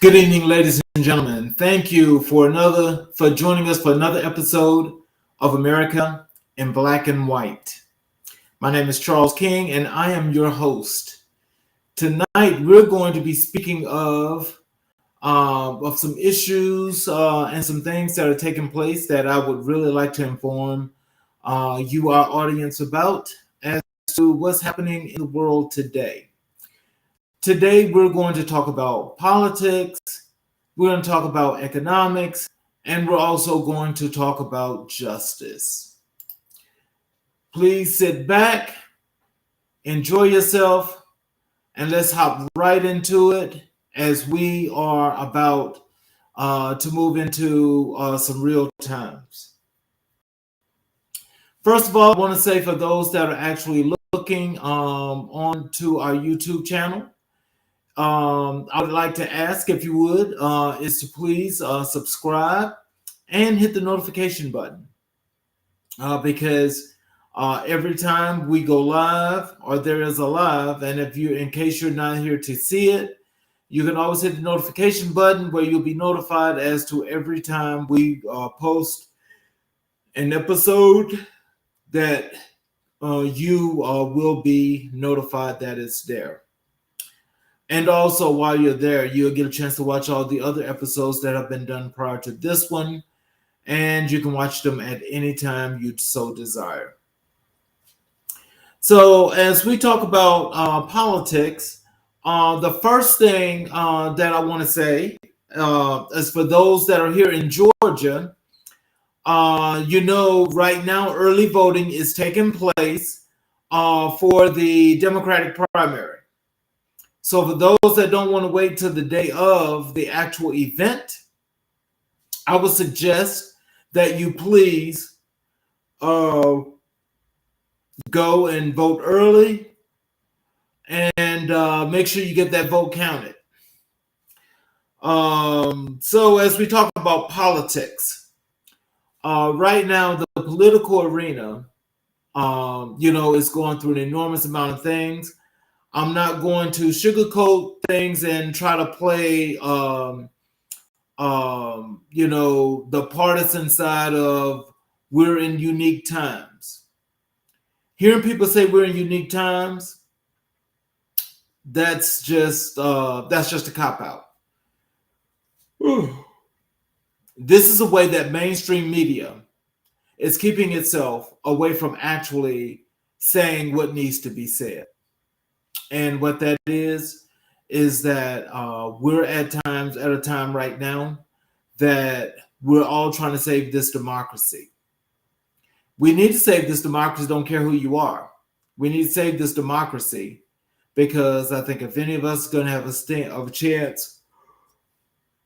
Good evening, ladies and gentlemen. Thank you for joining us for another episode of America in Black and White. My name is Charles King, and I am your host. Tonight, we're going to be speaking of some issues and some things that are taking place that I would really like to inform you, our audience, about as to what's happening in the world today. Today, we're going to talk about politics. We're going to talk about economics, and we're also going to talk about justice. Please sit back, enjoy yourself, and let's hop right into it as we are about to move into some real times. First of all, I want to say for those that are actually looking onto our YouTube channel, I would like to ask if you would, is to please subscribe and hit the notification button because every time we go live or there is a live, and in case you're not here to see it, you can always hit the notification button where you'll be notified as to every time we post an episode that you will be notified that it's there. And also, while you're there, you'll get a chance to watch all the other episodes that have been done prior to this one, and you can watch them at any time you so desire. So, as we talk about politics, the first thing that I want to say is for those that are here in Georgia, right now early voting is taking place for the Democratic primary. So for those that don't want to wait till the day of the actual event, I would suggest that you please go and vote early and make sure you get that vote counted. So as we talk about politics, right now the political arena, is going through an enormous amount of things. I'm not going to sugarcoat things and try to play, the partisan side of we're in unique times. Hearing people say we're in unique times, that's just a cop out. This is a way that mainstream media is keeping itself away from actually saying what needs to be said. And what that is that we're at a time right now that we're all trying to save this democracy. We need to save this democracy, don't care who you are. We need to save this democracy because I think if any of us is going to have a chance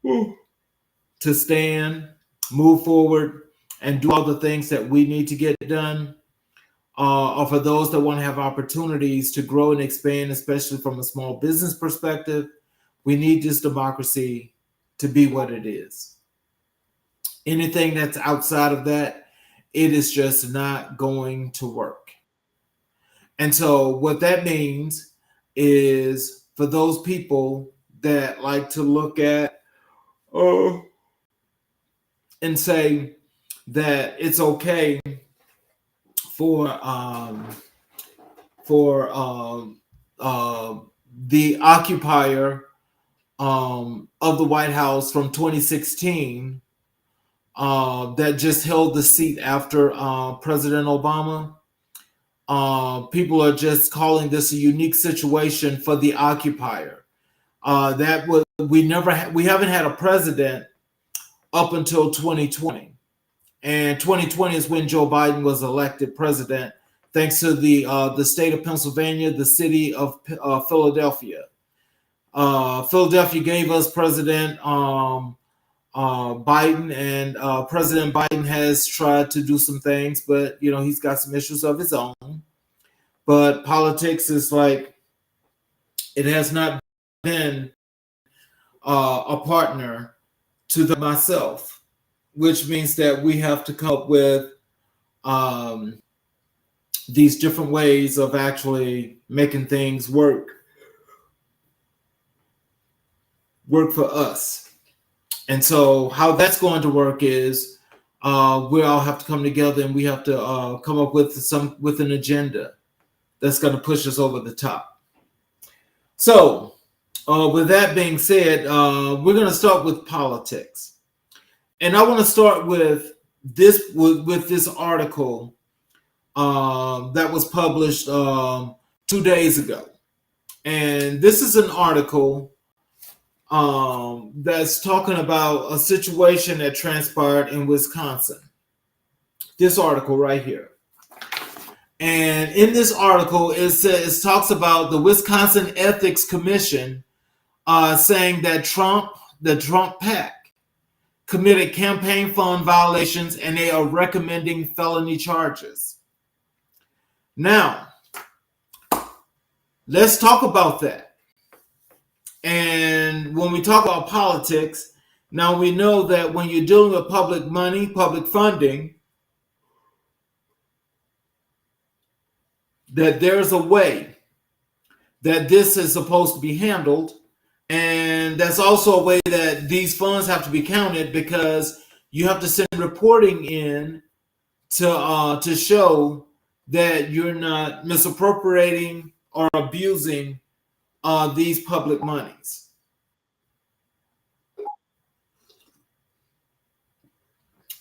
to stand, move forward, and do all the things that we need to get done, or for those that want to have opportunities to grow and expand, especially from a small business perspective, we need this democracy to be what it is. Anything that's outside of that, it is just not going to work. And so what that means is for those people that like to look at and say that it's okay for the occupier of the White House from 2016 that just held the seat after President Obama. People are just calling this a unique situation for the occupier. We haven't had a president up until 2020. And 2020 is when Joe Biden was elected president, thanks to the state of Pennsylvania, the city of Philadelphia. Philadelphia gave us President Biden, and President Biden has tried to do some things, but he's got some issues of his own. But politics is like it has not been a partner to myself, which means that we have to come up with these different ways of actually making things work. work for us. And so how that's going to work is we all have to come together and we have to come up with an agenda that's going to push us over the top. So with that being said, we're going to start with politics. And I want to start with this article that was published 2 days ago. And this is an article that's talking about a situation that transpired in Wisconsin. This article right here. And in this article, it talks about the Wisconsin Ethics Commission saying that the Trump PAC, committed campaign fund violations and they are recommending felony charges. Now, let's talk about that. And when we talk about politics, now we know that when you're dealing with public money, public funding, that there's a way that this is supposed to be handled. And that's also a way that these funds have to be counted, because you have to send reporting in to show that you're not misappropriating or abusing these public monies.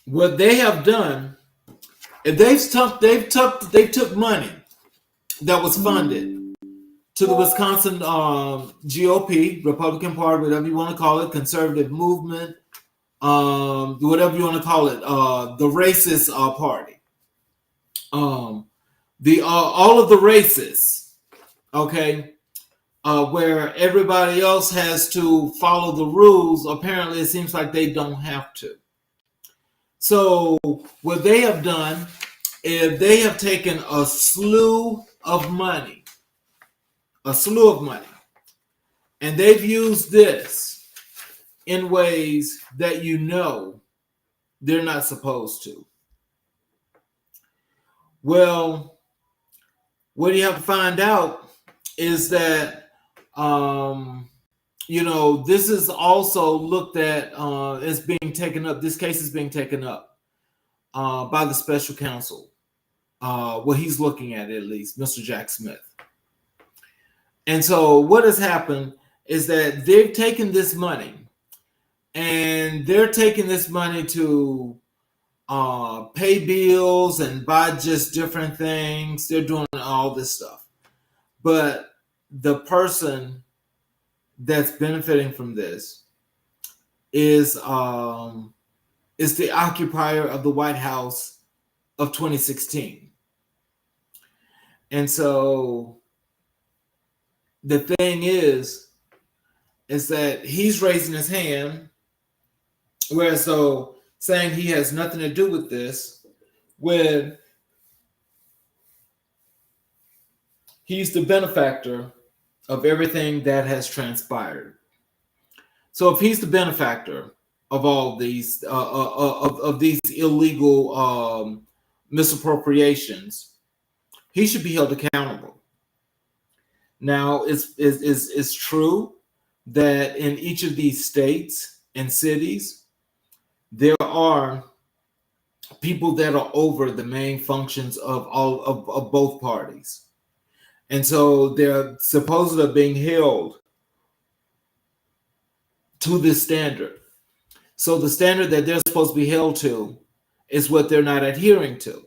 What they have done, if they took money that was funded to the Wisconsin GOP, Republican Party, whatever you want to call it, conservative movement, whatever you want to call it, the racist party, all of the racists, okay, where everybody else has to follow the rules. Apparently, it seems like they don't have to. So what they have done is they have taken a slew of money, and they've used this in ways that they're not supposed to. Well, what you have to find out is that this is also looked at as being taken up. This case is being taken up by the special counsel. He's looking at it, at least, Mr. Jack Smith. And so what has happened is that they've taken this money, and they're taking this money to pay bills and buy just different things. They're doing all this stuff. But the person that's benefiting from this is the occupier of the White House of 2016. And so the thing is that he's raising his hand, whereas so saying he has nothing to do with this, when he's the benefactor of everything that has transpired. So if he's the benefactor of all these of these illegal misappropriations, he should be held accountable. Now, it's true that in each of these states and cities, there are people that are over the main functions of both parties. And so they're supposedly being held to this standard. So the standard that they're supposed to be held to is what they're not adhering to.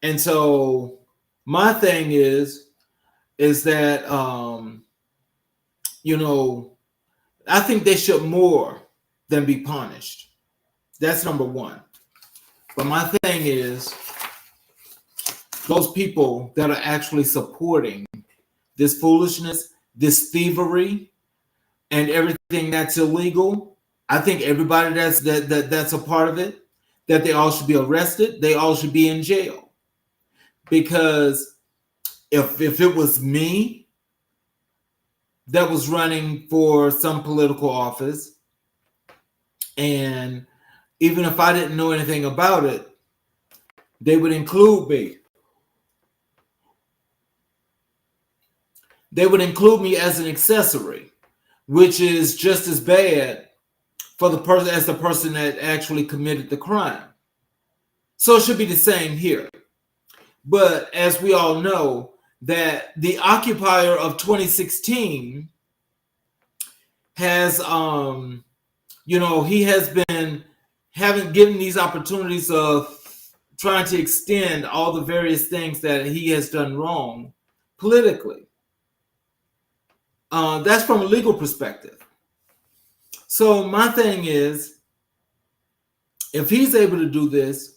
And so my thing is that, I think they should more than be punished. That's number one. But my thing is, those people that are actually supporting this foolishness, this thievery, and everything that's illegal, I think everybody that's a part of it, that they all should be arrested. They all should be in jail. Because if it was me that was running for some political office, and even if I didn't know anything about it, they would include me. They would include me as an accessory. which is just as bad for the person as the person that actually committed the crime. So it should be the same here. But as we all know, that the occupier of 2016 has he has been having given these opportunities of trying to extend all the various things that he has done wrong politically. That's from a legal perspective. So my thing is, if he's able to do this,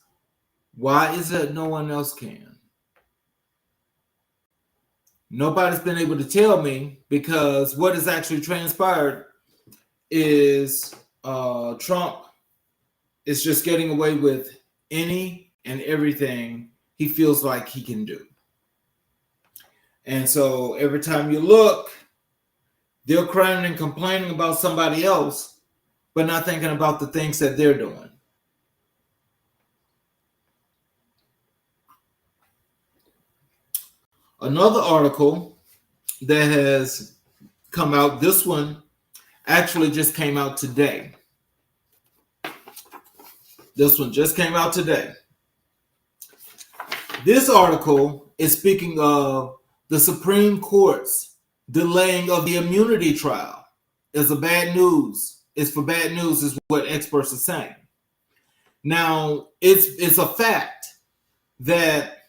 why is it no one else can? Nobody's been able to tell me, because what has actually transpired is Trump is just getting away with any and everything he feels like he can do. And so every time you look, they're crying and complaining about somebody else, but not thinking about the things that they're doing. Another article that has come out, this one actually just came out today. This one just came out today. This article is speaking of the Supreme Court's delaying of the immunity trial. It's for bad news, is what experts are saying. Now, it's a fact that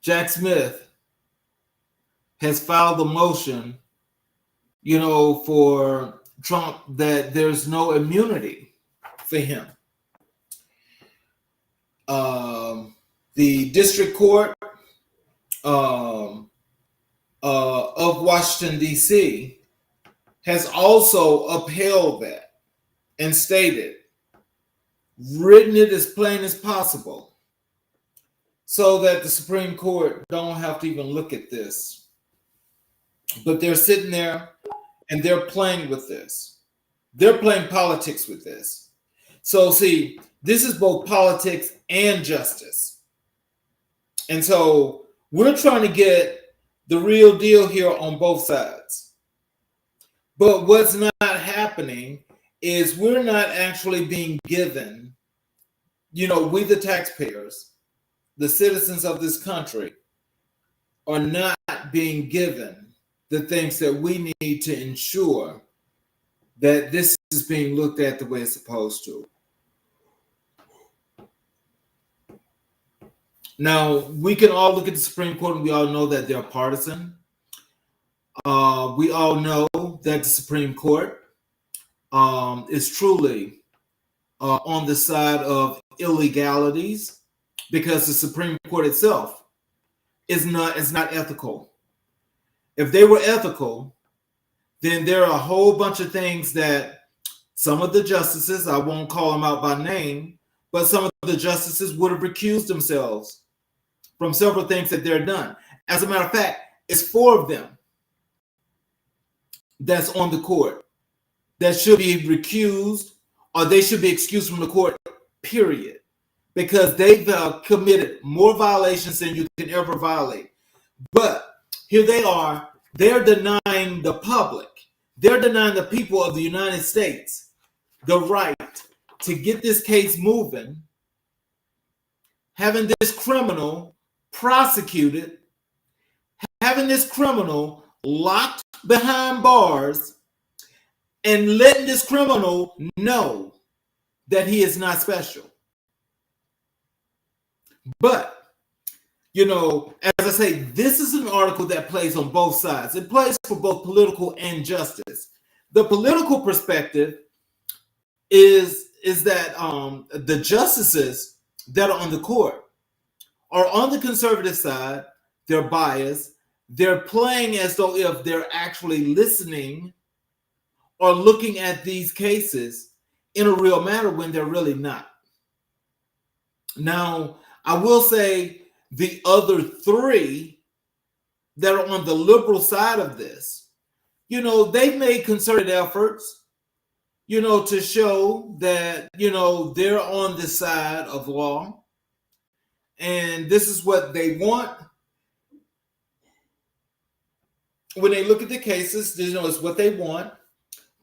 Jack Smith has filed a motion, for Trump, that there's no immunity for him. The District Court of Washington, D.C. has also upheld that and stated, written it as plain as possible, so that the Supreme Court don't have to even look at this. But they're sitting there and they're playing with this. They're playing politics with this. So see, this is both politics and justice. And so we're trying to get the real deal here on both sides. But what's not happening is we're not actually being given, we the taxpayers, the citizens of this country, are not being given the things that we need to ensure that this is being looked at the way it's supposed to. Now, we can all look at the Supreme Court and we all know that they're partisan. We all know that the Supreme Court is truly on the side of illegalities, because the Supreme Court itself is not ethical. If they were ethical, then there are a whole bunch of things that some of the justices, I won't call them out by name, but some of the justices would have recused themselves from several things that they're done. As a matter of fact, it's 4 of them that's on the court that should be recused, or they should be excused from the court, period. Because they've committed more violations than you can ever violate. But here they are, they're denying the public, they're denying the people of the United States the right to get this case moving, having this criminal prosecuted, having this criminal locked behind bars, and letting this criminal know that he is not special. But, as I say, this is an article that plays on both sides. It plays for both political and justice. The political perspective is that the justices that are on the court are on the conservative side. They're biased. They're playing as though if they're actually listening or looking at these cases in a real manner, when they're really not. Now, I will say the other 3 that are on the liberal side of this, they've made concerted efforts, to show that, they're on the side of law. And this is what they want. when they look at the cases, it's what they want,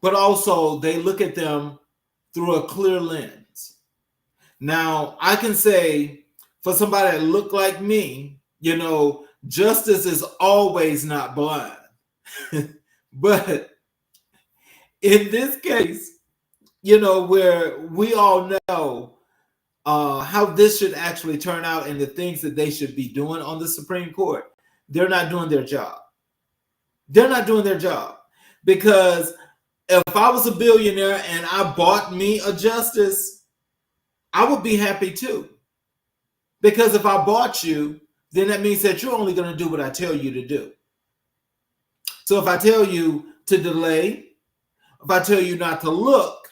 but also they look at them through a clear lens. Now, I can say for somebody that look like me, justice is always not blind. But in this case, where we all know how this should actually turn out and the things that they should be doing on the Supreme Court, they're not doing their job. They're not doing their job. Because if I was a billionaire and I bought me a justice, I would be happy too. Because if I bought you, then that means that you're only going to do what I tell you to do. So if I tell you to delay, if I tell you not to look,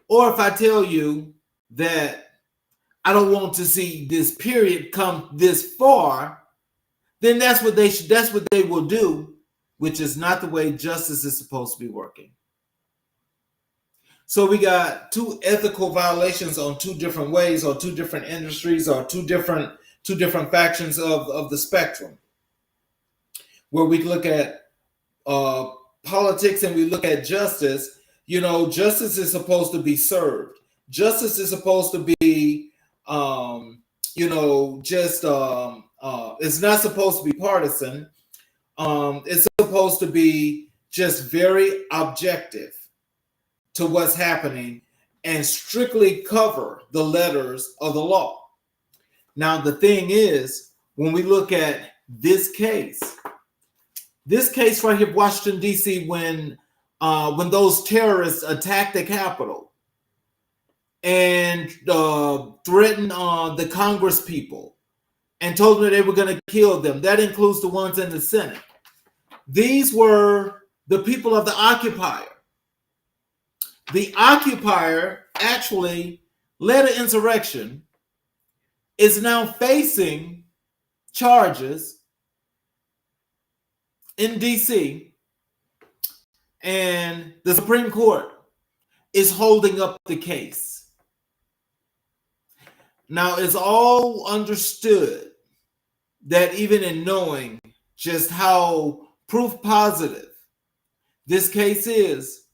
or if I tell you that I don't want to see this period come this far, then that's what they will do, which is not the way justice is supposed to be working. So we got two ethical violations on two different ways, or two different industries, or two different factions of the spectrum, where we look at politics and we look at justice. Justice is supposed to be served. Justice is supposed to be, it's not supposed to be partisan. It's supposed to be just very objective to what's happening and strictly cover the letters of the law. Now, the thing is, when we look at this case right here, Washington, D.C., when those terrorists attacked the Capitol and threatened the Congress people and told them that they were going to kill them, that includes the ones in the Senate. These were the people of the occupier. The occupier actually led an insurrection, is now facing charges in D.C., and the Supreme Court is holding up the case. Now, it's all understood that even in knowing just how proof positive this case is,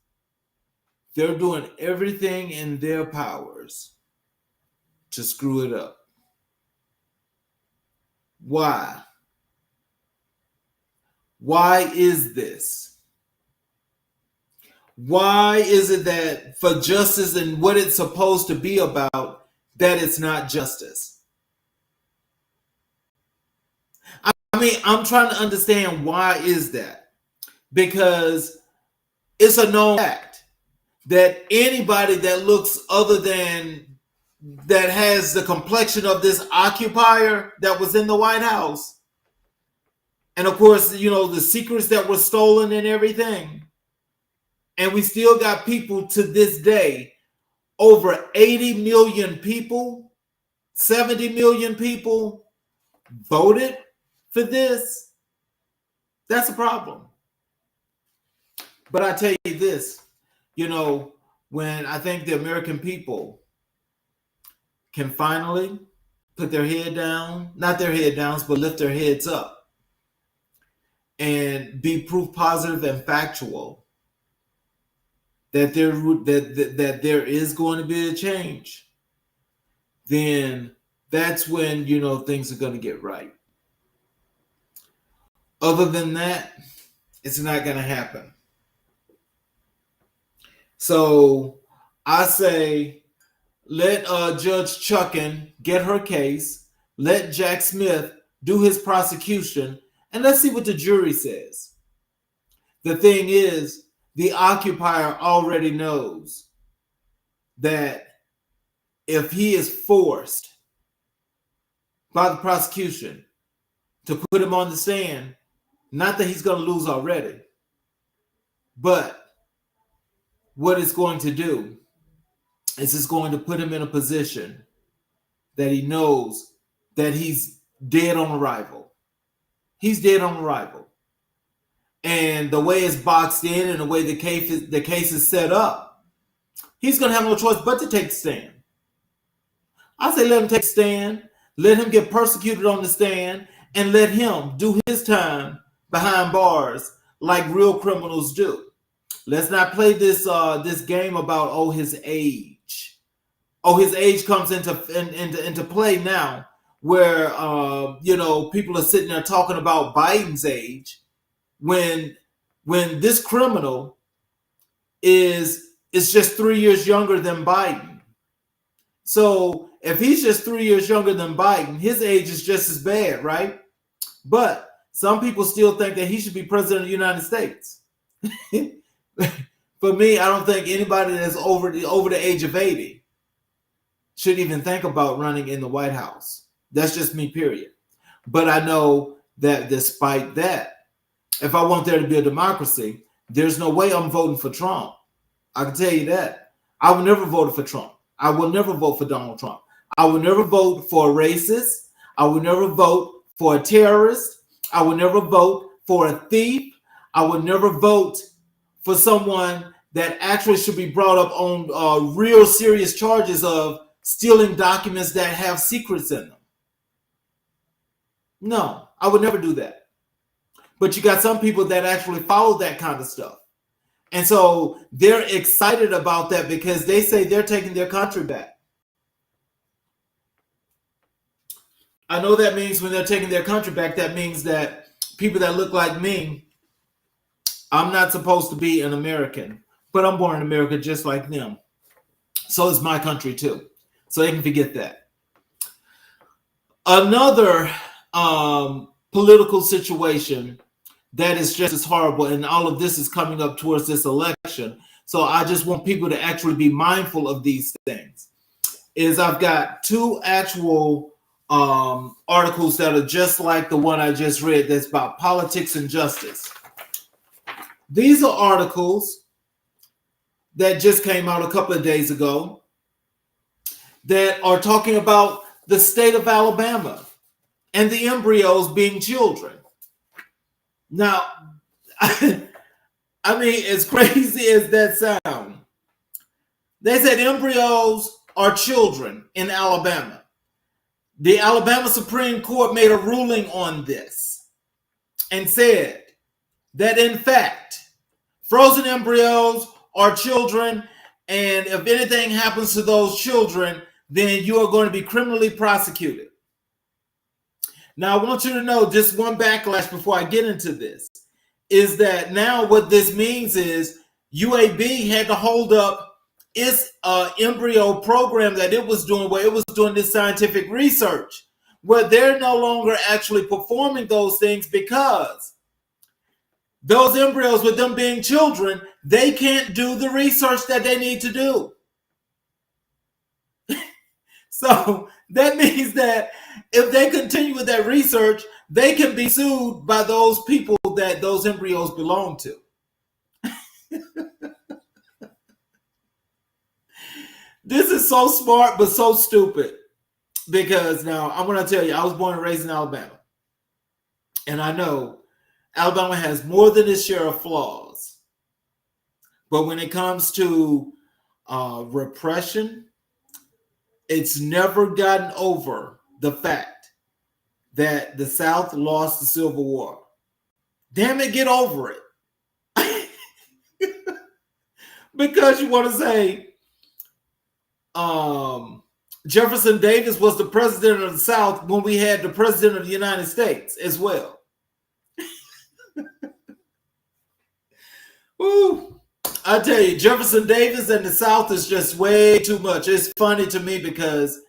they're doing everything in their powers to screw it up. Why? Why is this? Why is it that for justice and what it's supposed to be about, that it's not justice? I mean, I'm trying to understand why is that? Because it's a known fact that anybody that looks other than that has the complexion of this occupier that was in the White House, and of course, the secrets that were stolen and everything, and we still got people to this day, over 80 million people, 70 million people voted for this. That's a problem. But I tell you this, when I think the American people can finally put their head down, not their head downs, but lift their heads up and be proof positive and factual that there is going to be a change, then that's when, things are going to get right. Other than that, it's not going to happen. So I say, let Judge Chuckin get her case. Let Jack Smith do his prosecution. And let's see what the jury says. The thing is, the occupier already knows that if he is forced by the prosecution to put him on the stand, not that he's going to lose already, but what it's going to do is it's going to put him in a position that he knows that he's dead on arrival. He's dead on arrival. And the way it's boxed in and the way the case is set up, he's going to have no choice but to take the stand. I say let him take the stand, let him get persecuted on the stand, and let him do his time behind bars like real criminals do. Let's not play this game about his age. His age comes into play now, where people are sitting there talking about Biden's age when this criminal is just 3 years younger than Biden. So if he's just 3 years younger than Biden, his age is just as bad, right? But some people still think that he should be president of the United States. For me, I don't think anybody that's over the age of 80 should even think about running in the White House. That's just me, period. But I know that despite that, if I want there to be a democracy, there's no way I'm voting for Trump. I can tell you that. I will never vote for Trump. I will never vote for Donald Trump. I will never vote for a racist. I will never vote for a terrorist. I will never vote for a thief. I will never vote for someone that actually should be brought up on real serious charges of stealing documents that have secrets in them. No, I would never do that. But you got some people that actually follow that kind of stuff. And so they're excited about that because they say they're taking their country back. I know that means when they're taking their country back, that means that people that look like me, I'm not supposed to be an American, but I'm born in America just like them. So it's my country too. So they can forget that. Another political situation that is just as horrible, and all of this is coming up towards this election. So I just want people to actually be mindful of these things. Is I've got two actual articles that are just like the one I just read that's about politics and justice. These are articles that just came out a couple of days ago that are talking about the state of Alabama and the embryos being children. Now, I mean, as crazy as that sounds, they said embryos are children in Alabama. The Alabama Supreme Court made a ruling on this and said that, in fact, frozen embryos are children, and if anything happens to those children, then you are going to be criminally prosecuted. Now, I want you to know just one backlash before I get into this, is that now what this means is UAB had to hold up its embryo program that it was doing, where it was doing this scientific research, where they're no longer actually performing those things because those embryos, with them being children, they can't do the research that they need to do. So that means that if they continue with that research, they can be sued by those people that those embryos belong to. This is so smart, but so stupid. Because now I'm going to tell you, I was born and raised in Alabama. And I know Alabama has more than its share of flaws. But when it comes to repression, it's never gotten over the fact that the South lost the Civil War. Damn it, get over it. Because you want to say Jefferson Davis was the president of the South when we had the president of the United States as well. Ooh. I tell you, Jefferson Davis and the South is just way too much. It's funny to me because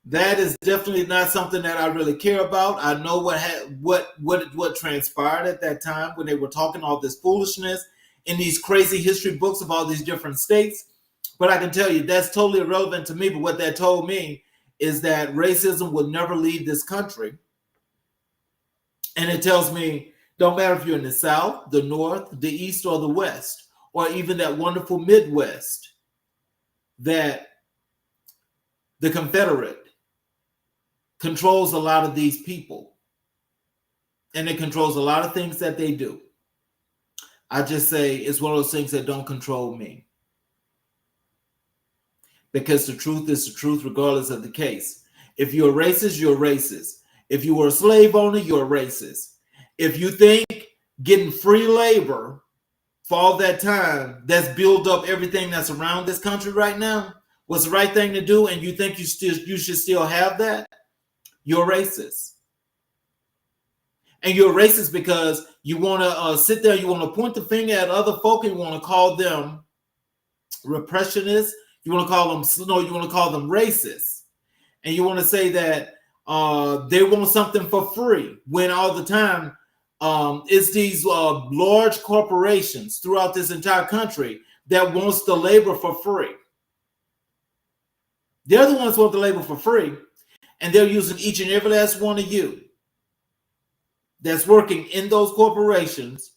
that is definitely not something that I really care about. I know what transpired at that time when they were talking all this foolishness in these crazy history books of all these different states. But I can tell you that's totally irrelevant to me. But what that told me is that racism will never leave this country. And it tells me, don't matter if you're in the South, the North, the East, or the West, or even that wonderful Midwest, that the Confederate controls a lot of these people. And it controls a lot of things that they do. I just say it's one of those things that don't control me. Because the truth is the truth regardless of the case. If you're a racist, you're a racist. If you were a slave owner, you're a racist. If you think getting free labor for all that time that's built up everything that's around this country right now was the right thing to do, and you think you should still have that, you're racist. And you're racist because you want to sit there, you want to point the finger at other folk, and you want to call them repressionists. You want to call them racist, and you want to say that they want something for free when all the time it's these large corporations throughout this entire country that wants the labor for free. They're the ones who want the labor for free, and they're using each and every last one of you that's working in those corporations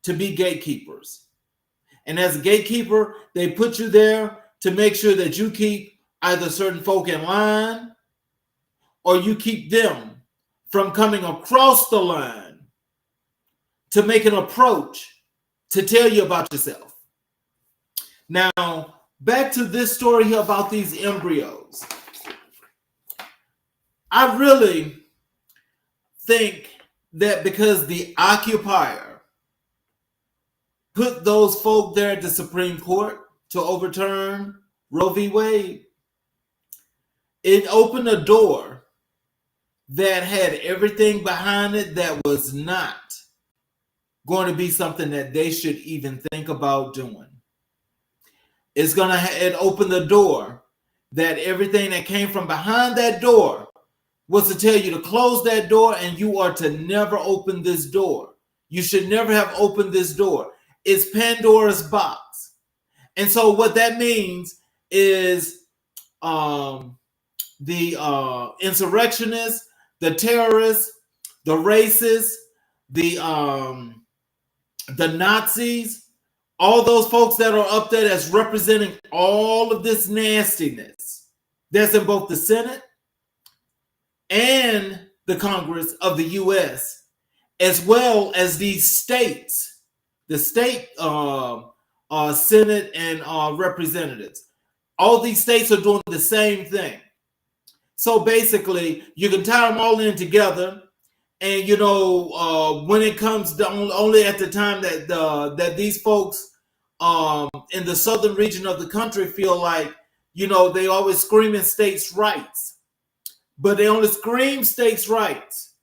to be gatekeepers. And as a gatekeeper, they put you there to make sure that you keep either certain folk in line or you keep them from coming across the line to make an approach to tell you about yourself. Now, back to this story here about these embryos. I really think that because the occupier put those folk there at the Supreme Court to overturn Roe v. Wade, it opened a door that had everything behind it that was not going to be something that they should even think about doing. It opened the door that everything that came from behind that door was to tell you to close that door, and you are to never open this door. You should never have opened this door. It's Pandora's box. And so what that means is the insurrectionists, the terrorists, the racists, the Nazis, all those folks that are up there that's representing all of this nastiness that's in both the Senate and the Congress of the U.S., as well as these states, the state Senate and representatives. All these states are doing the same thing. So basically, you can tie them all in together, and when it comes to only at the time that that these folks in the southern region of the country feel like they always screaming states' rights, but they only scream states' rights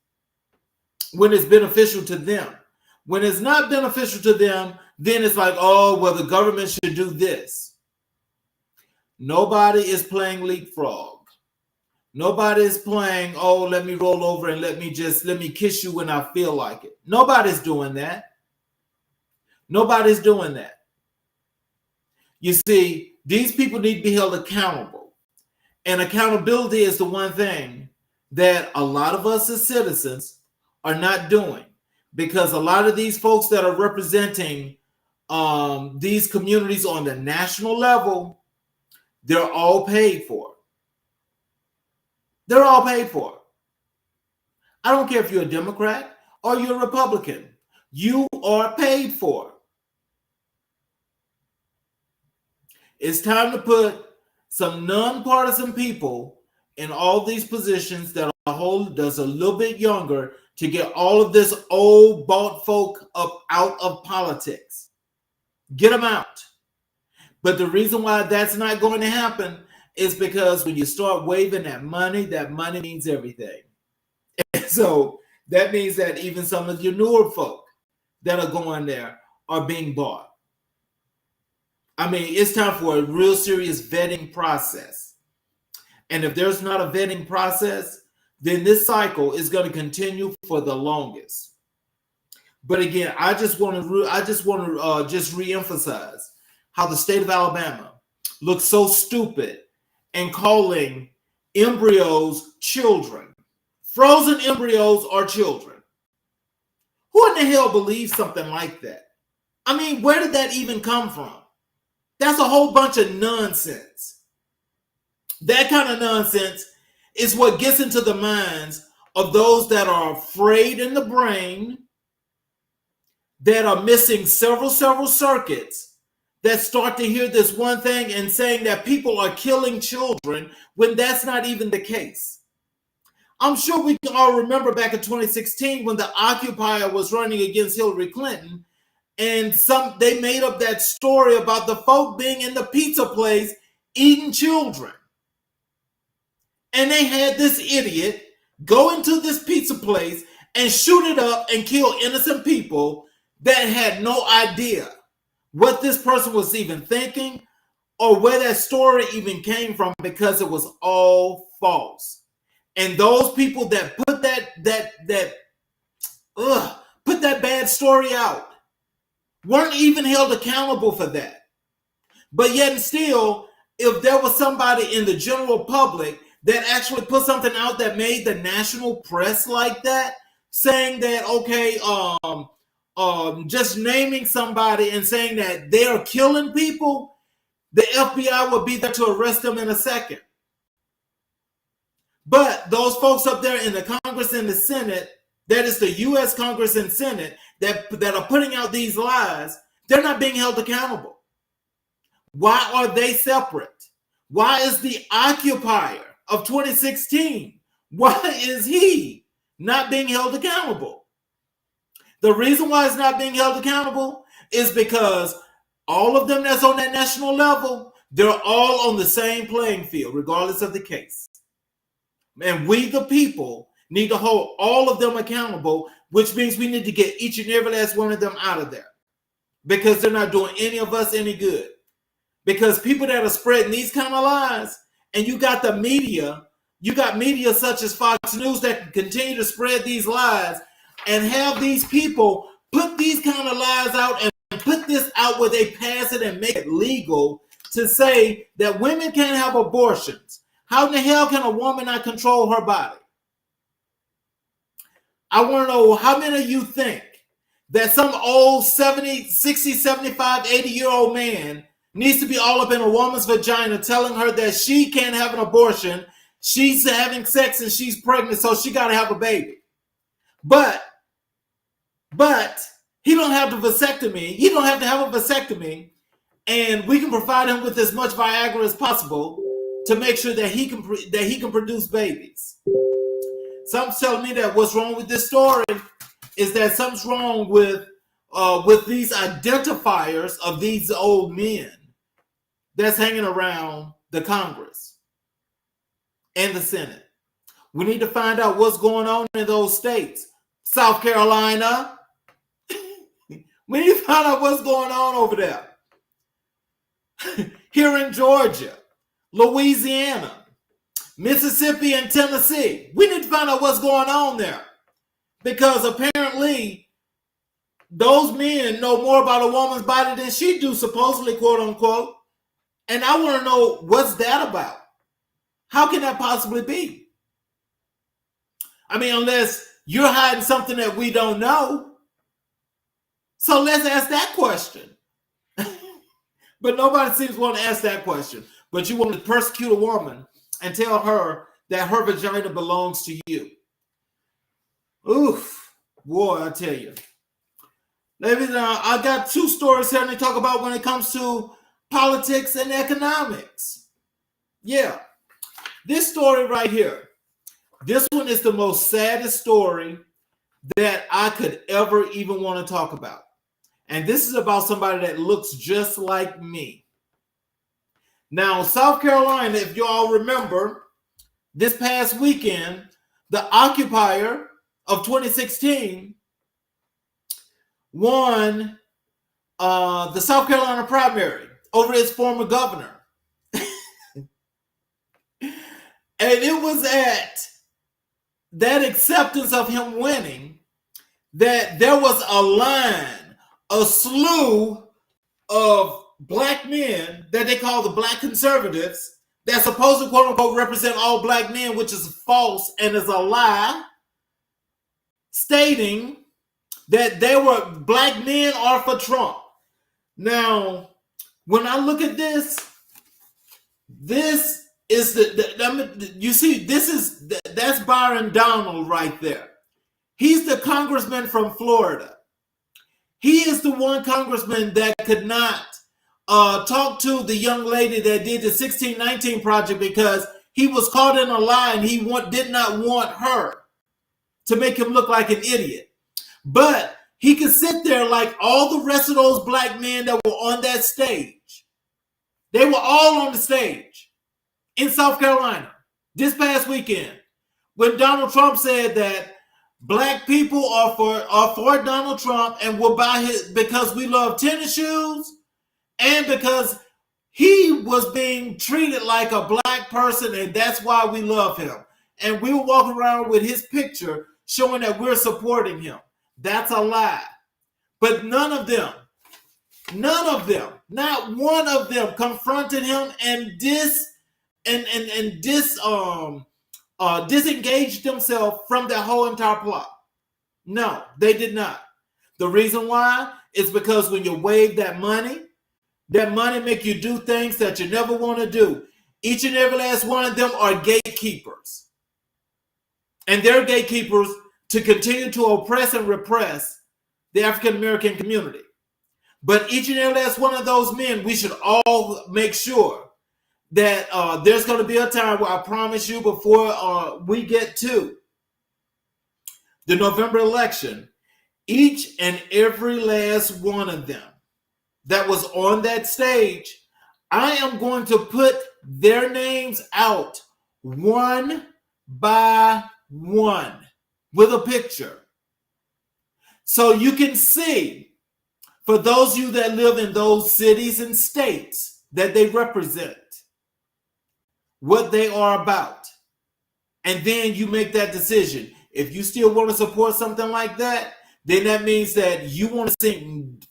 when it's beneficial to them. When it's not beneficial to them, then it's like, oh, well, the government should do this. Nobody is playing leapfrog. Nobody is playing, oh, let me roll over and let me kiss you when I feel like it. Nobody's doing that. Nobody's doing that. You see, these people need to be held accountable. And accountability is the one thing that a lot of us as citizens are not doing, because a lot of these folks that are representing these communities on the national level, they're all paid for. They're all paid for. I don't care if you're a Democrat or you're a Republican. You are paid for. It's time to put some nonpartisan people in all these positions that are that's a little bit younger to get all of this old bought folk up out of politics. Get them out. But the reason why that's not going to happen is because when you start waving that money means everything. And so that means that even some of your newer folk that are going there are being bought. I mean, it's time for a real serious vetting process. And if there's not a vetting process, then this cycle is going to continue for the longest. But again, I just want to reemphasize how the state of Alabama looks so stupid in calling embryos children. Frozen embryos are children. Who in the hell believes something like that? I mean, where did that even come from? That's a whole bunch of nonsense. That kind of nonsense is what gets into the minds of those that are afraid in the brain, that are missing several circuits, that start to hear this one thing and saying that people are killing children when that's not even the case. I'm sure we can all remember back in 2016 when the Occupier was running against Hillary Clinton, and they made up that story about the folk being in the pizza place eating children. And they had this idiot go into this pizza place and shoot it up and kill innocent people that had no idea what this person was even thinking or where that story even came from, because it was all false. And those people that put put that bad story out weren't even held accountable for that. But yet and still, if there was somebody in the general public that actually put something out that made the national press like that, saying that, okay, just naming somebody and saying that they're killing people, the FBI would be there to arrest them in a second. But those folks up there in the Congress and the Senate, that is the U.S. Congress and Senate, that are putting out these lies, they're not being held accountable. Why are they separate? Why is the Occupier of 2016, why is he not being held accountable? The reason why it's not being held accountable is because all of them that's on that national level, they're all on the same playing field, regardless of the case. And we, the people, need to hold all of them accountable, which means we need to get each and every last one of them out of there, because they're not doing any of us any good. Because people that are spreading these kind of lies, and you got the media, you got media such as Fox News that can continue to spread these lies and have these people put these kind of lies out and put this out where they pass it and make it legal to say that women can't have abortions. How in the hell can a woman not control her body? I want to know how many of you think that some old 70, 60, 75, 80-year-old man needs to be all up in a woman's vagina telling her that she can't have an abortion, she's having sex and she's pregnant, so she got to have a baby. But he don't have the vasectomy. He don't have to have a vasectomy, and we can provide him with as much Viagra as possible to make sure that he can produce babies. Something's telling me that what's wrong with this story is that something's wrong with these identifiers of these old men that's hanging around the Congress and the Senate. We need to find out what's going on in those states. South Carolina. We need to find out what's going on over there. Here in Georgia, Louisiana, Mississippi, and Tennessee. We need to find out what's going on there. Because apparently those men know more about a woman's body than she do, supposedly, quote unquote. And I want to know, what's that about? How can that possibly be? I mean, unless you're hiding something that we don't know. So let's ask that question. But nobody seems to want to ask that question. But you want to persecute a woman and tell her that her vagina belongs to you. Oof. Boy, I tell you. Ladies, I got two stories here to talk about when it comes to politics and economics. Yeah. This story right here. This one is the most saddest story that I could ever even want to talk about. And this is about somebody that looks just like me. Now, South Carolina, if you all remember, this past weekend, the Occupier of 2016 won the South Carolina primary over his former governor. And it was at that acceptance of him winning that there was a line, a slew of black men that they call the black conservatives that supposed to, quote unquote, represent all black men, which is false and is a lie, stating that they were black men are for Trump. Now, when I look at this is you see, that's Byron Donald right there. He's the congressman from Florida. He is the one congressman that could not talk to the young lady that did the 1619 project because he was caught in a lie, and he did not want her to make him look like an idiot. But he could sit there like all the rest of those black men that were on that stage. They were all on the stage in South Carolina this past weekend when Donald Trump said that black people are for Donald Trump and will buy his because we love tennis shoes and because he was being treated like a black person, and that's why we love him. And we were walking around with his picture showing that we're supporting him. That's a lie. But none of them, not one of them confronted him and disengaged themselves from that whole entire plot. No, they did not. The reason why is because when you wave that money make you do things that you never want to do. Each and every last one of them are gatekeepers. And they're gatekeepers to continue to oppress and repress the African American community. But each and every last one of those men, we should all make sure that there's going to be a time where I promise you before we get to the November election, each and every last one of them that was on that stage, I am going to put their names out one by one with a picture. So you can see, for those of you that live in those cities and states that they represent, what they are about. And then you make that decision. If you still want to support something like that, then that means that you want to sink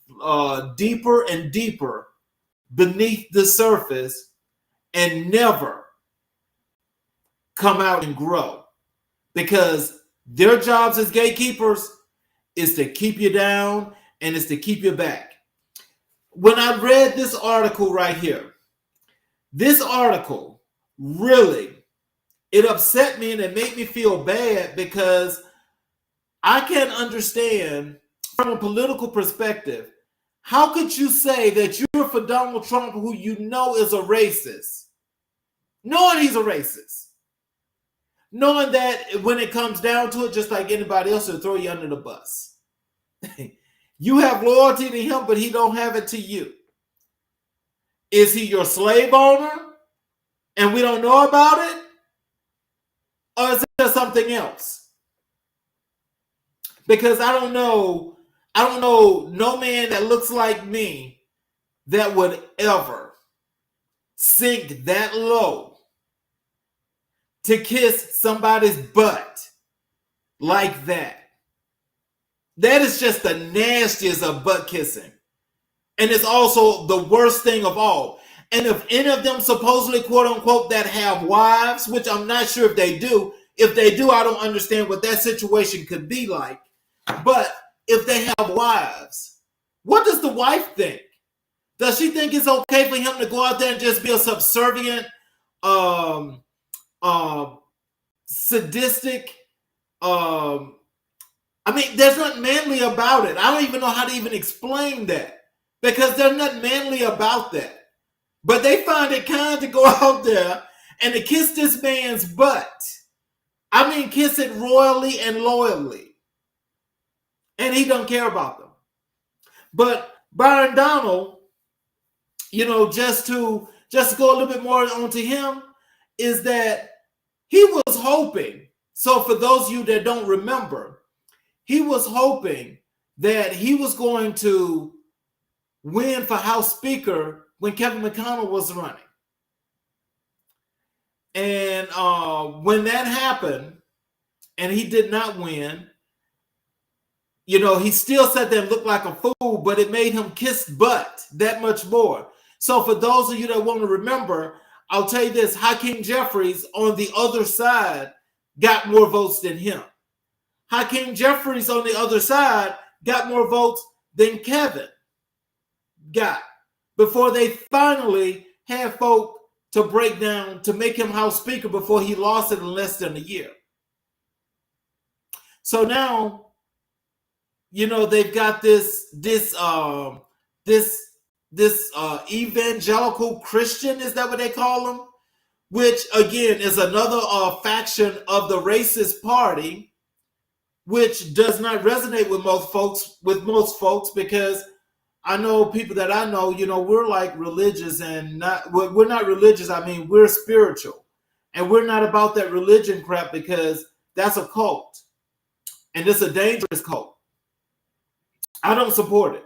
deeper and deeper beneath the surface and never come out and grow. Because their jobs as gatekeepers is to keep you down and is to keep you back. When I read this article right here, this article really, it upset me and it made me feel bad because I can't understand from a political perspective, how could you say that you're for Donald Trump, who you know is a racist, knowing he's a racist, knowing that when it comes down to it, just like anybody else, will throw you under the bus. You have loyalty to him, but he don't have it to you. Is he your slave owner and we don't know about it? Or is it something else? Because I don't know no man that looks like me that would ever sink that low to kiss somebody's butt like that. That is just the nastiest of butt kissing. And it's also the worst thing of all. And if any of them supposedly, quote unquote, that have wives, which I'm not sure if they do, I don't understand what that situation could be like. But if they have wives, what does the wife think? Does she think it's okay for him to go out there and just be a subservient, sadistic, I mean, there's nothing manly about it. I don't even know how to even explain that because there's nothing manly about that. But they find it kind to go out there and to kiss this man's butt. I mean, kiss it royally and loyally. And he don't care about them. But Byron Donald, just to go a little bit more onto him, is that he was hoping. So for those of you that don't remember, he was hoping that he was going to win for House Speaker when Kevin McConnell was running. And when that happened, and he did not win, he still sat there and looked like a fool, but it made him kiss butt that much more. So for those of you that want to remember, I'll tell you this, Hakeem Jeffries on the other side got more votes than him. Hakeem Jeffries on the other side got more votes than Kevin got before they finally had folk to break down to make him House Speaker before he lost it in less than a year. So now, they've got this evangelical Christian, is that what they call him? which again is another faction of the racist party, which does not resonate with most folks. Because I know people that I know, we're like religious and we're not religious. I mean, we're spiritual, and we're not about that religion crap because that's a cult, and it's a dangerous cult. I don't support it.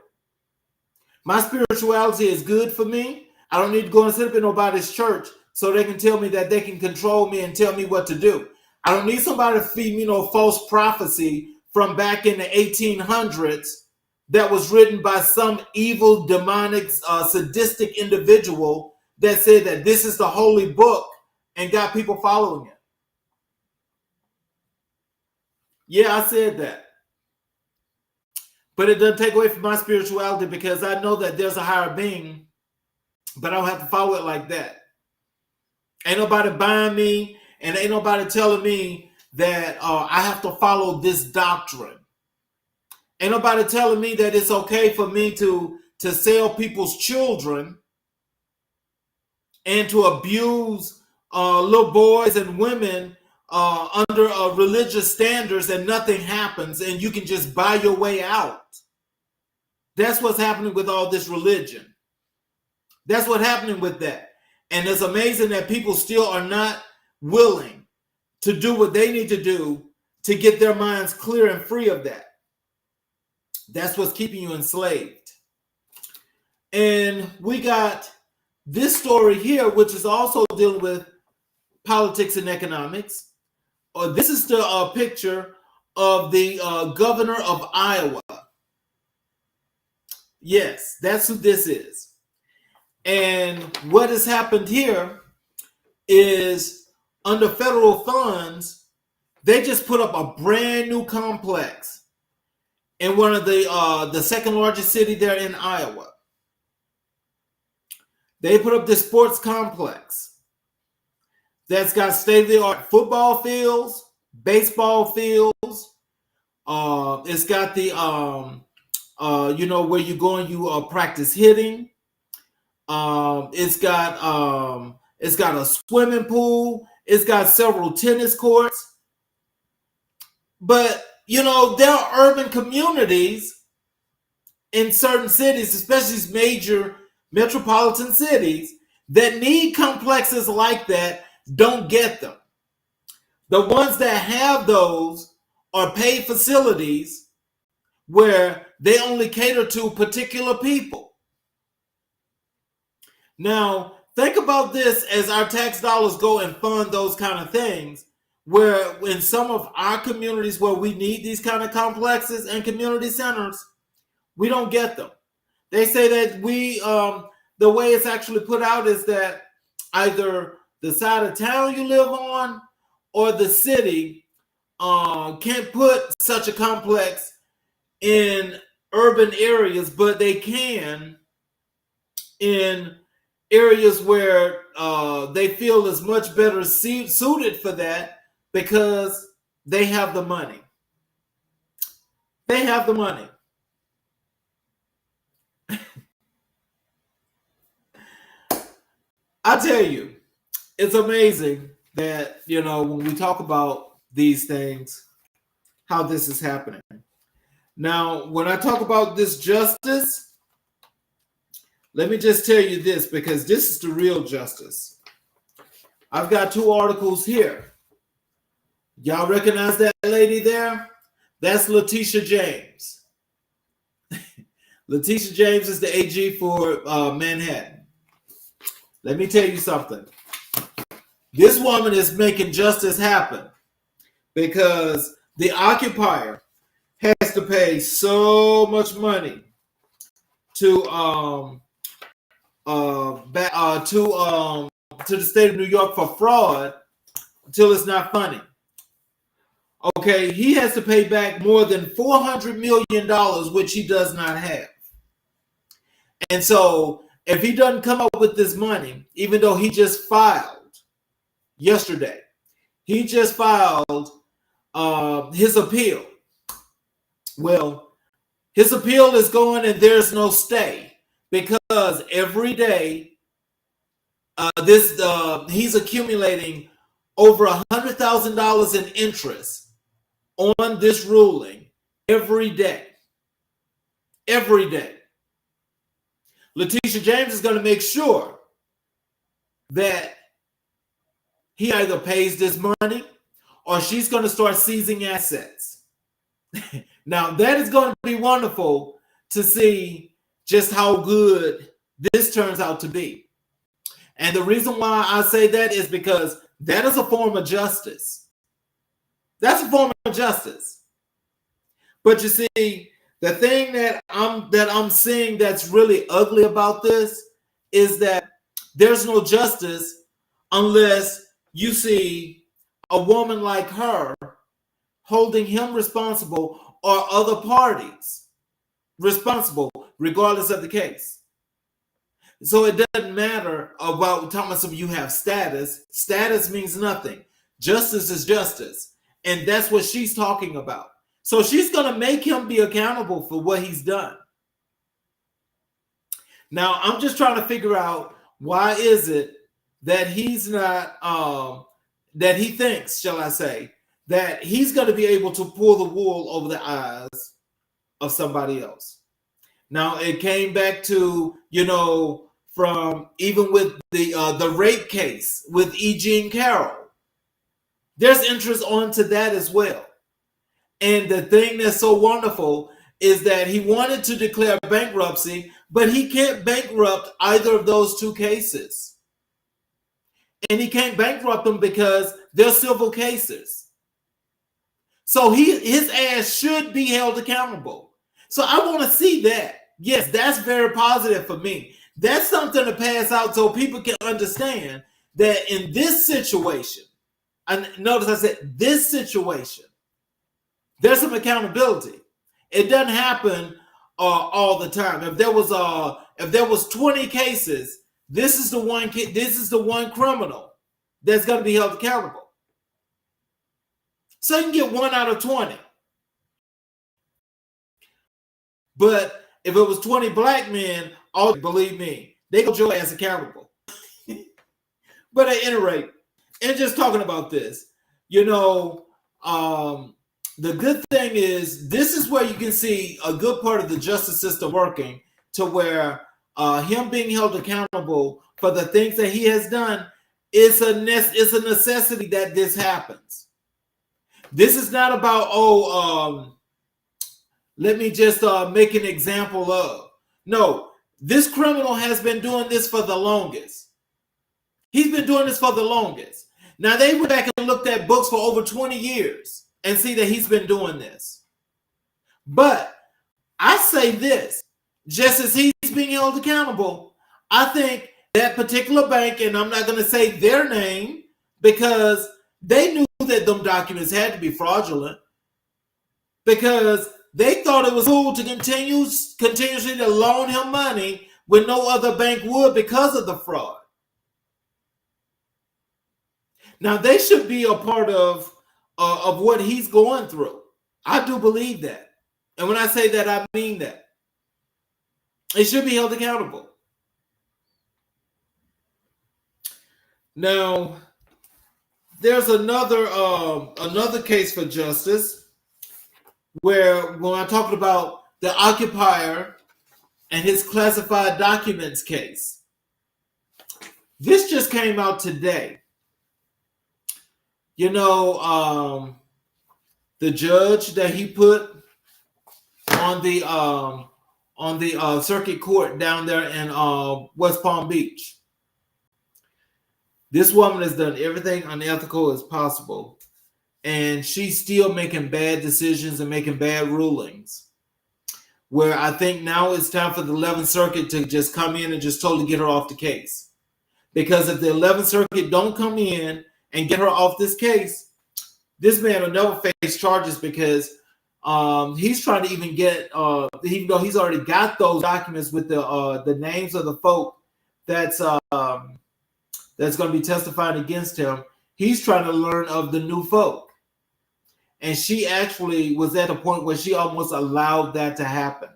My spirituality is good for me. I don't need to go and sit up in nobody's church so they can tell me that they can control me and tell me what to do. I don't need somebody to feed me no false prophecy from back in the 1800s that was written by some evil, demonic, sadistic individual that said that this is the holy book and got people following it. Yeah, I said that. But it doesn't take away from my spirituality because I know that there's a higher being, but I don't have to follow it like that. Ain't nobody buying me, and ain't nobody telling me that I have to follow this doctrine. Ain't nobody telling me that it's okay for me to sell people's children and to abuse little boys and women under religious standards and nothing happens and you can just buy your way out. That's what's happening with all this religion. That's what's happening with that. And it's amazing that people still are not willing to do what they need to do to get their minds clear and free of that. That's what's keeping you enslaved. And we got this story here, which is also dealing with politics and economics. This is the picture of the governor of Iowa. Yes, that's who this is. And what has happened here is under federal funds, they just put up a brand new complex in one of the second largest city there in Iowa. They put up this sports complex that's got state-of-the-art football fields, baseball fields. It's got the where you go and you practice hitting. It's got a swimming pool. It's got several tennis courts. But there are urban communities in certain cities, especially these major metropolitan cities, that need complexes like that, don't get them. The ones that have those are paid facilities where they only cater to particular people. Now, think about this as our tax dollars go and fund those kind of things, where in some of our communities where we need these kind of complexes and community centers, we don't get them. They say that the way it's actually put out is that either the side of town you live on or the city can't put such a complex in urban areas, but they can in areas where they feel is much better suited for that because they have the money. They have the money. I tell you, it's amazing that, when we talk about these things, how this is happening. Now, when I talk about this justice, let me just tell you this, because this is the real justice. I've got two articles here. Y'all recognize that lady there? That's Letitia James. Letitia James is the AG for Manhattan. Let me tell you something. This woman is making justice happen because the occupier has to pay so much money to the state of New York for fraud until it's not funny. Okay, he has to pay back more than $400 million, which he does not have. And so if he doesn't come up with this money, even though he just filed yesterday, he just filed his appeal. Well, his appeal is going and there's no stay because every day He's accumulating over $100,000 in interest on this ruling every day. Every day. Letitia James is going to make sure that he either pays this money or she's going to start seizing assets. Now, that is going to be wonderful to see just how good this turns out to be. And the reason why I say that is because that is a form of justice. That's a form of justice. But you see, the thing that I'm seeing that's really ugly about this is that there's no justice unless you see a woman like her holding him responsible or other parties responsible, regardless of the case. So it doesn't matter about talking about some you have status. Status means nothing. Justice is justice. And that's what she's talking about. So she's going to make him be accountable for what he's done. Now, I'm just trying to figure out why is it that he's not, that he thinks, shall I say, that he's going to be able to pull the wool over the eyes of somebody else. Now, it came back to, from even with the rape case with E. Jean Carroll. There's interest onto that as well. And the thing that's so wonderful is that he wanted to declare bankruptcy, but he can't bankrupt either of those two cases. And he can't bankrupt them because they're civil cases. So his ass should be held accountable. So I want to see that. Yes, that's very positive for me. That's something to pass out so people can understand that in this situation, and notice I said this situation, there's some accountability. It doesn't happen all the time. If there was 20 cases, this is the one criminal that's going to be held accountable. So you can get 1 out of 20. But if it was 20 black men, believe me, they hold your ass accountable. But at any rate, and just talking about this, the good thing is this is where you can see a good part of the justice system working to where him being held accountable for the things that he has done is a necessity that this happens. This is not about, let me just make an example of. No, this criminal has been doing this for the longest. He's been doing this for the longest. Now, they went back and looked at books for over 20 years and see that he's been doing this. But I say this, just as he's being held accountable, I think that particular bank, and I'm not going to say their name because they knew that them documents had to be fraudulent because they thought it was cool to continuously to loan him money when no other bank would because of the fraud. Now, they should be a part of what he's going through. I do believe that. And when I say that, I mean that. It should be held accountable. Now, there's another case for justice where when I talked about the occupier and his classified documents case, this just came out today. The judge that he put on the circuit court down there in West Palm Beach. This woman has done everything unethical as possible, and she's still making bad decisions and making bad rulings. Where I think now it's time for the 11th Circuit to just come in and just totally get her off the case. Because if the 11th Circuit don't come in and get her off this case, this man will never face charges because he's trying to even get, even though he's already got those documents with the names of the folk that's going to be testifying against him, he's trying to learn of the new folk. And she actually was at a point where she almost allowed that to happen.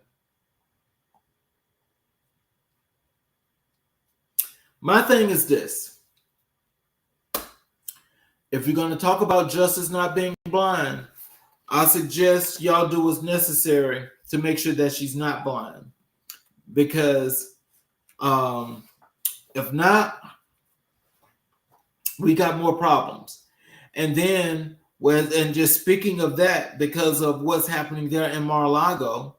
My thing is this. If you're going to talk about justice not being blind, I suggest y'all do what's necessary to make sure that she's not blind. Because if not, we got more problems. And then, and just speaking of that, because of what's happening there in Mar-a-Lago,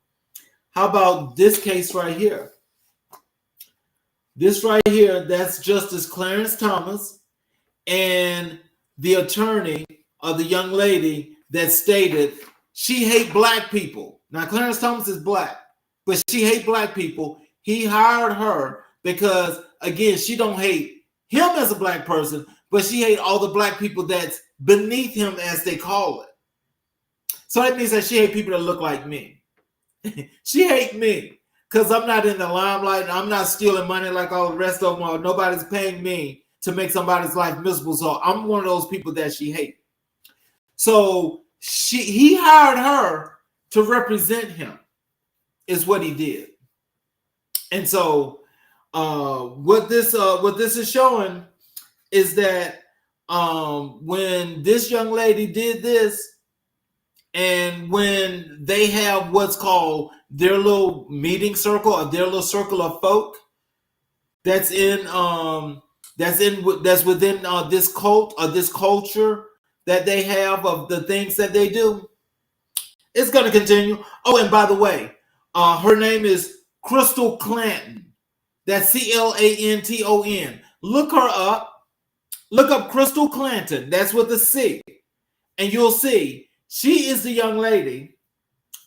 how about this case right here? This right here, that's Justice Clarence Thomas and the attorney of the young lady that stated she hate black people. Now, Clarence Thomas is black, but she hate black people. He hired her because, again, she don't hate him as a black person, but she hate all the black people that's beneath him, as they call it. So that means that she hate people that look like me. She hate me because I'm not in the limelight. I'm not stealing money like all the rest of them are. Nobody's paying me to make somebody's life miserable. So I'm one of those people that she hate. So he hired her to represent him, is what he did. And so what this is showing is that when this young lady did this, and when they have what's called their little meeting circle or their little circle of folk that's within this cult or this culture that they have of the things that they do, it's going to continue. Oh, and by the way, her name is Crystal Clanton. That's Clanton. Look her up. Look up Crystal Clanton. That's with a C. And you'll see she is the young lady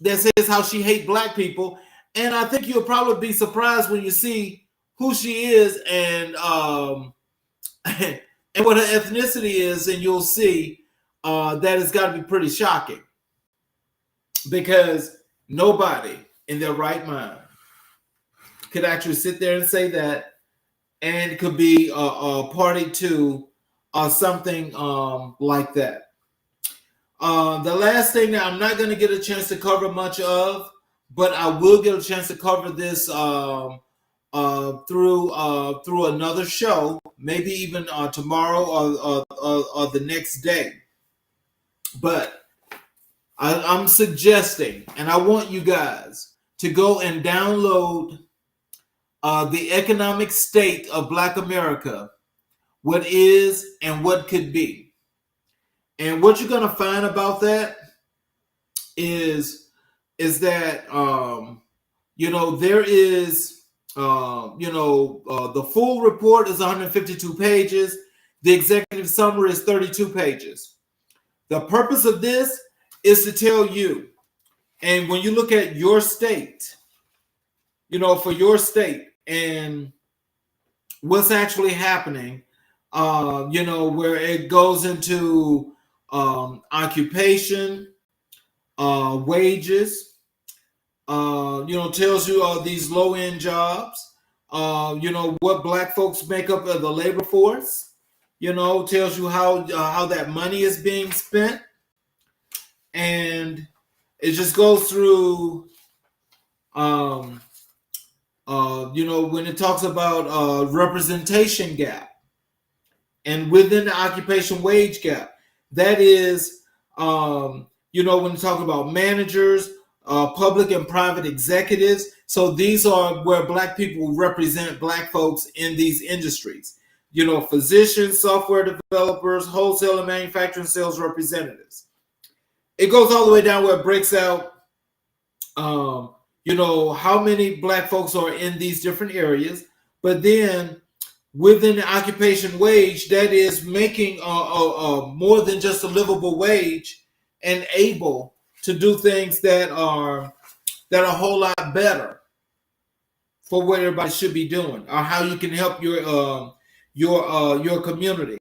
that says how she hates black people. And I think you'll probably be surprised when you see who she is and what her ethnicity is. And you'll see that it's got to be pretty shocking. Because nobody in their right mind could actually sit there and say that, and could be a party to something like that. The last thing that I'm not going to get a chance to cover much of, but I will get a chance to cover this through another show, maybe even tomorrow or the next day. But I'm suggesting, and I want you guys to go and download The Economic State of Black America, What Is and What Could Be. And what you're going to find about that is that, there is, the full report is 152 pages. The executive summary is 32 pages. The purpose of this is to tell you, and when you look at your state, for your state and what's actually happening, where it goes into occupation, wages, tells you these low-end jobs, what black folks make up of the labor force, tells you how that money is being spent. And it just goes through, when it talks about representation gap and within the occupation wage gap. That is, when you talk about managers, public and private executives. So these are where black people represent black folks in these industries. Physicians, software developers, wholesale and manufacturing sales representatives. It goes all the way down where it breaks out, how many black folks are in these different areas. But then within the occupation wage, that is making more than just a livable wage and able to do things that are a whole lot better for what everybody should be doing, or how you can help your community.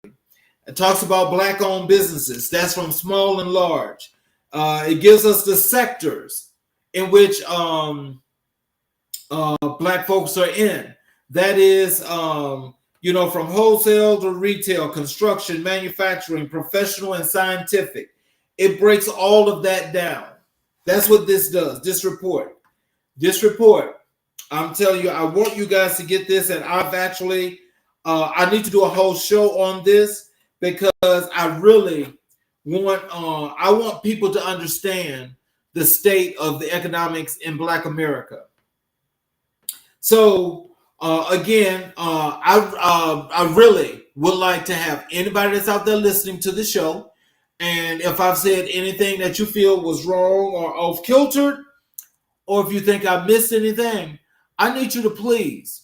It talks about black-owned businesses. That's from small and large. It gives us the sectors in which black folks are in. That is, from wholesale to retail, construction, manufacturing, professional, and scientific. It breaks all of that down. That's what this does, this report. I'm telling you, I want you guys to get this, and I've actually I need to do a whole show on this because I really I want people to understand the state of the economics in Black America. So again, I really would like to have anybody that's out there listening to the show, and if I've said anything that you feel was wrong or off kiltered, or if you think I missed anything, I need you to please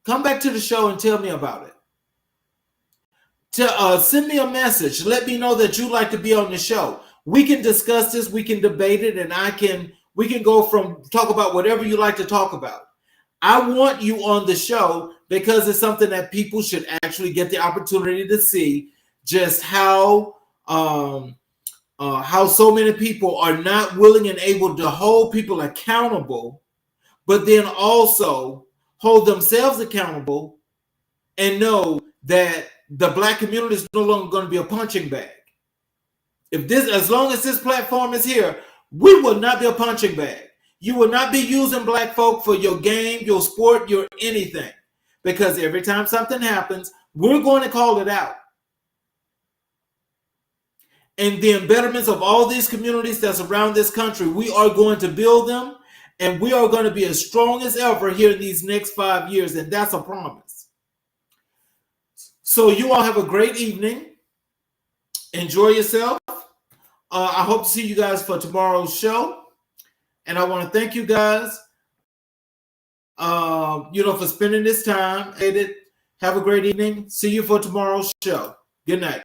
come back to the show and tell me about it. Send me a message. Let me know that you'd like to be on the show. We can discuss this. We can debate it, and we can go from talk about whatever you like to talk about. I want you on the show because it's something that people should actually get the opportunity to see just how so many people are not willing and able to hold people accountable, but then also hold themselves accountable and know that the Black community is no longer going to be a punching bag. As long as this platform is here, we will not be a punching bag. You will not be using Black folk for your game, your sport, your anything. Because every time something happens, we're going to call it out. And the embetterments of all these communities that's around this country, we are going to build them, and we are going to be as strong as ever here in these next 5 years, and that's a promise. So you all have a great evening. Enjoy yourself. I hope to see you guys for tomorrow's show. And I want to thank you guys, for spending this time. Have a great evening. See you for tomorrow's show. Good night.